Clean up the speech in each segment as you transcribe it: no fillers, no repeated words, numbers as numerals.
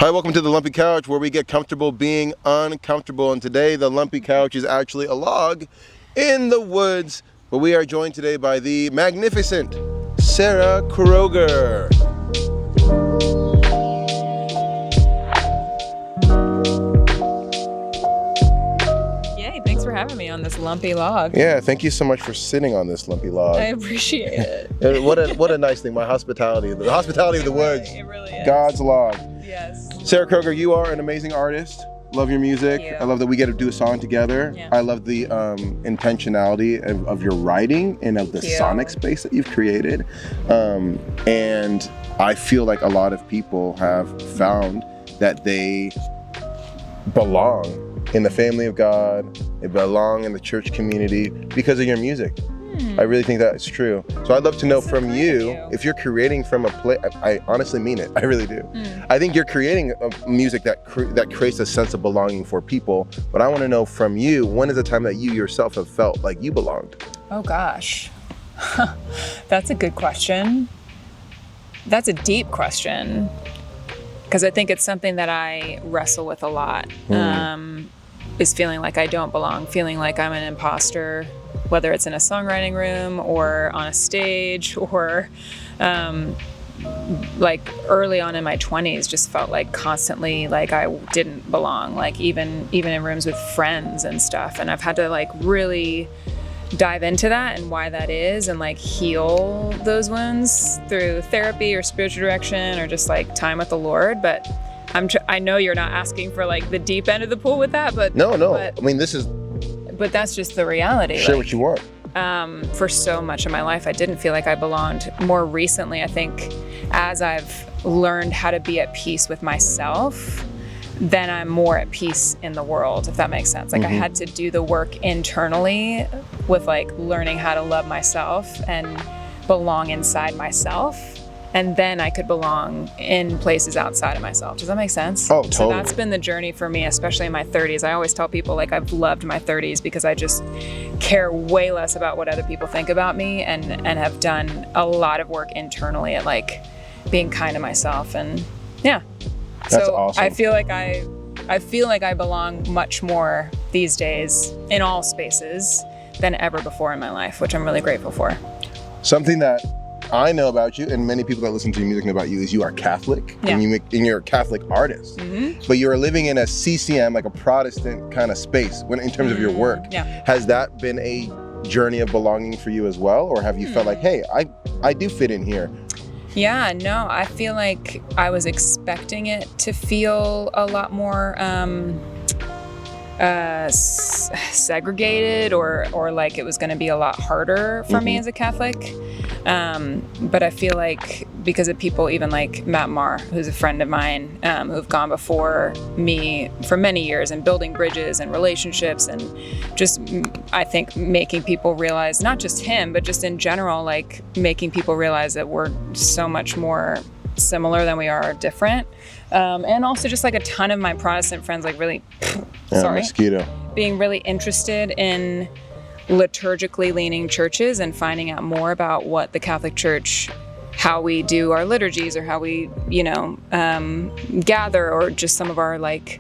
Hi, welcome to the Lumpy Couch, where we get comfortable being uncomfortable. And today, the Lumpy Couch is actually a log in the woods. But we are joined today by the magnificent Sarah Kroger. Yay, thanks for having me on this lumpy log. Yeah, thank you so much for sitting on this lumpy log. I appreciate it. What a nice thing, the hospitality of the woods. It really is. God's log. Yes. Sarah Kroger, you are an amazing artist. Love your music. Thank you. I love that we get to do a song together. Yeah. I love the intentionality of your writing and of the sonic space that you've created. And I feel like a lot of people have found that they belong in the family of God. They belong in the church community because of your music. I really think that's true. So I'd love to know from you, if you're creating from a place. I honestly mean it. I really do. I think you're creating a music that creates a sense of belonging for people. But I want to know from you, when is the time that you yourself have felt like you belonged? Oh gosh, that's a good question. That's a deep question, because I think it's something that I wrestle with a lot. Is feeling like I don't belong, feeling like I'm an imposter, whether it's in a songwriting room or on a stage, or like early on in my 20s, just felt like constantly like I didn't belong, like even in rooms with friends and stuff. And I've had to like really dive into that and why that is, and like heal those wounds through therapy or spiritual direction or just like time with the Lord. But I know you're not asking for like the deep end of the pool with that, but No. I mean, but that's just the reality. Share what you want. For so much of my life, I didn't feel like I belonged. More recently, I think, as I've learned how to be at peace with myself, then I'm more at peace in the world, if that makes sense. Like I had to do the work internally with like learning how to love myself and belong inside myself. And then I could belong in places outside of myself. Does that make sense? Oh, totally. So that's been the journey for me, especially in my 30s. I always tell people like I've loved my 30s because I just care way less about what other people think about me, and have done a lot of work internally at like being kind to myself. And yeah. That's so awesome. I feel like I belong much more these days in all spaces than ever before in my life, which I'm really grateful for. Something that I know about you, and many people that listen to your music know about you, is you are Catholic, and you're a Catholic artist. But you're living in a CCM, like a Protestant kind of space in terms of your work. Yeah. Has that been a journey of belonging for you as well, or have you felt like, hey, I do fit in here? Yeah, no, I feel like I was expecting it to feel a lot more segregated, or like it was going to be a lot harder for me as a Catholic. But I feel like because of people even like Matt Maher, who's a friend of mine, who've gone before me for many years and building bridges and relationships, and just, I think, making people realize, not just him, but just in general, like making people realize that we're so much more similar than we are different. And also just like a ton of my Protestant friends, like really, being really interested in liturgically leaning churches and finding out more about what the Catholic Church, how we do our liturgies, or how we, gather, or just some of our like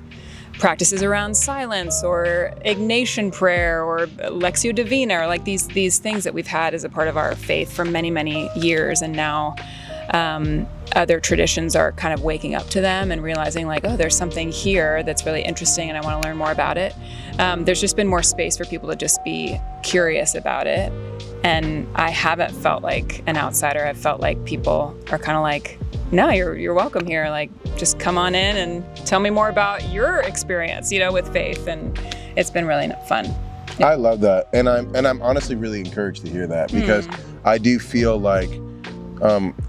practices around silence or Ignatian prayer or Lectio Divina, or like these things that we've had as a part of our faith for many, many years. And now other traditions are kind of waking up to them and realizing like, oh, there's something here that's really interesting and I want to learn more about it. There's just been more space for people to just be curious about it. And I haven't felt like an outsider. I've felt like people are kind of like, no, you're welcome here. Like, just come on in and tell me more about your experience, with faith. And it's been really fun. Yeah. I love that. And I'm honestly really encouraged to hear that, because I do feel like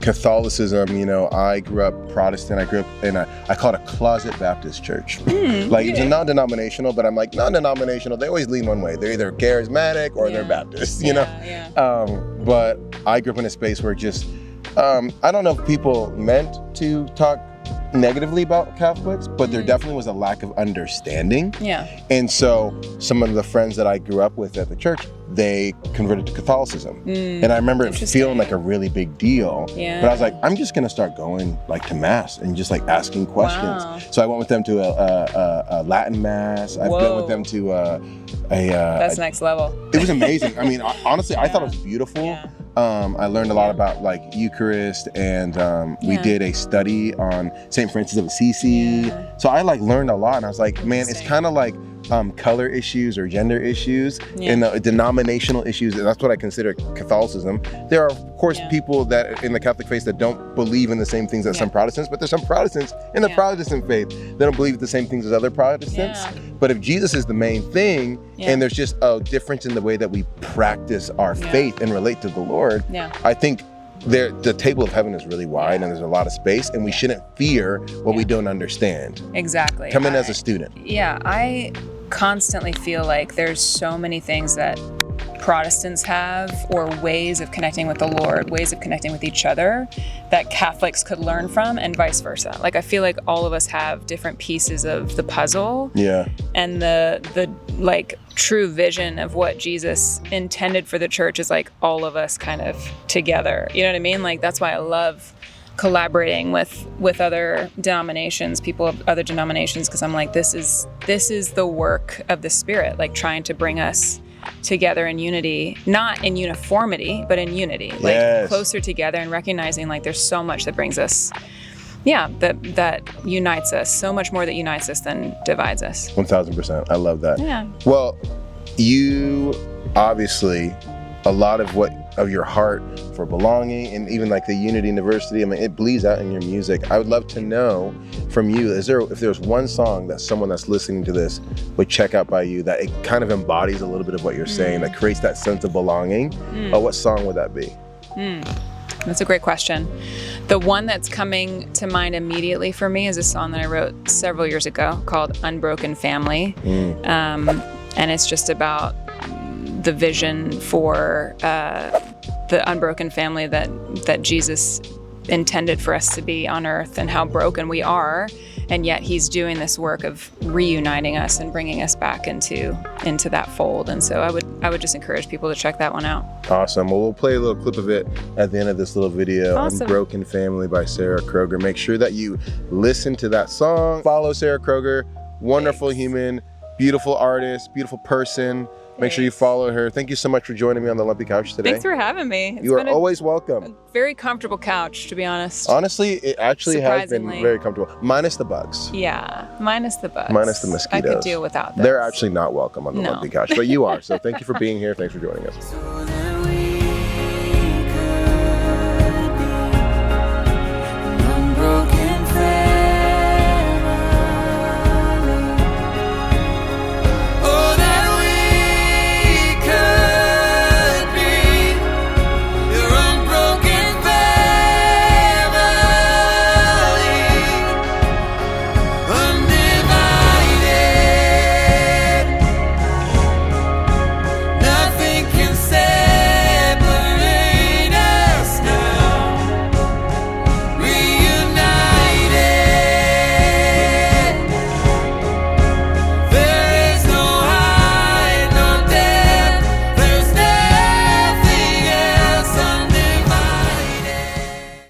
Catholicism, I grew up Protestant. I grew up in I call it a closet Baptist church. It's a non-denominational, but I'm like, non-denominational, they always lean one way. They're either charismatic or they're Baptist, But I grew up in a space where just, I don't know if people meant to talk negatively about Catholics, but there definitely was a lack of understanding. Yeah. And so some of the friends that I grew up with at the church, they converted to Catholicism. And I remember it feeling like a really big deal. Yeah. But I was like, I'm just gonna start going like to mass and just like asking questions. Wow. So I went with them to a Latin mass. I've been with them to that's next level. It was amazing. I mean, honestly, I thought it was beautiful. Yeah. I learned a lot about like Eucharist, and we did a study on St. Francis of Assisi. Yeah. So I like learned a lot, and I was like, man, it's kind of like color issues or gender issues and denominational issues. And that's what I consider Catholicism. There are, of course, people that in the Catholic faith that don't believe in the same things as some Protestants, but there's some Protestants in the Protestant faith that don't believe the same things as other Protestants. But if Jesus is the main thing, and there's just a difference in the way that we practice our faith and relate to the Lord, I think the table of heaven is really wide and there's a lot of space, and we shouldn't fear what we don't understand. Exactly. Come in as a student. Yeah, I constantly feel like there's so many things that Protestants have, or ways of connecting with the Lord, ways of connecting with each other, that Catholics could learn from, and vice versa. Like, I feel like all of us have different pieces of the puzzle. Yeah. And the like true vision of what Jesus intended for the church is like all of us kind of together. You know what I mean? Like, that's why I love collaborating with other denominations, people of other denominations, because I'm like, this is the work of the Spirit, like trying to bring us together in unity, not in uniformity, but in unity, like closer together, and recognizing like there's so much that brings us, that unites us, so much more that unites us than divides us. 1000%. I love that. Yeah. Well, you obviously, a lot of your heart for belonging and even like the unity and diversity, I mean, it bleeds out in your music. I would love to know from you, if there's one song that someone that's listening to this would check out by you, that it kind of embodies a little bit of what you're saying, that creates that sense of belonging, what song would that be? That's a great question. The one that's coming to mind immediately for me is a song that I wrote several years ago called Unbroken Family. And it's just about the vision for the unbroken family that Jesus intended for us to be on earth, and how broken we are, and yet he's doing this work of reuniting us and bringing us back into that fold. And so I would just encourage people to check that one out. Awesome. Well, we'll play a little clip of it at the end of this little video. Awesome. Unbroken Family by Sarah Kroger. Make sure that you listen to that song. Follow Sarah Kroger. Wonderful human, beautiful artist, beautiful person. Make sure you follow her. Thank you so much for joining me on the Lumpy Couch today. Thanks for having me. You are always welcome. A very comfortable couch, to be honest. Honestly, it actually has been very comfortable. Minus the bugs. Yeah, minus the bugs. Minus the mosquitoes. I could deal without those. They're actually not welcome on the Lumpy Couch, but you are. So thank you for being here. Thanks for joining us.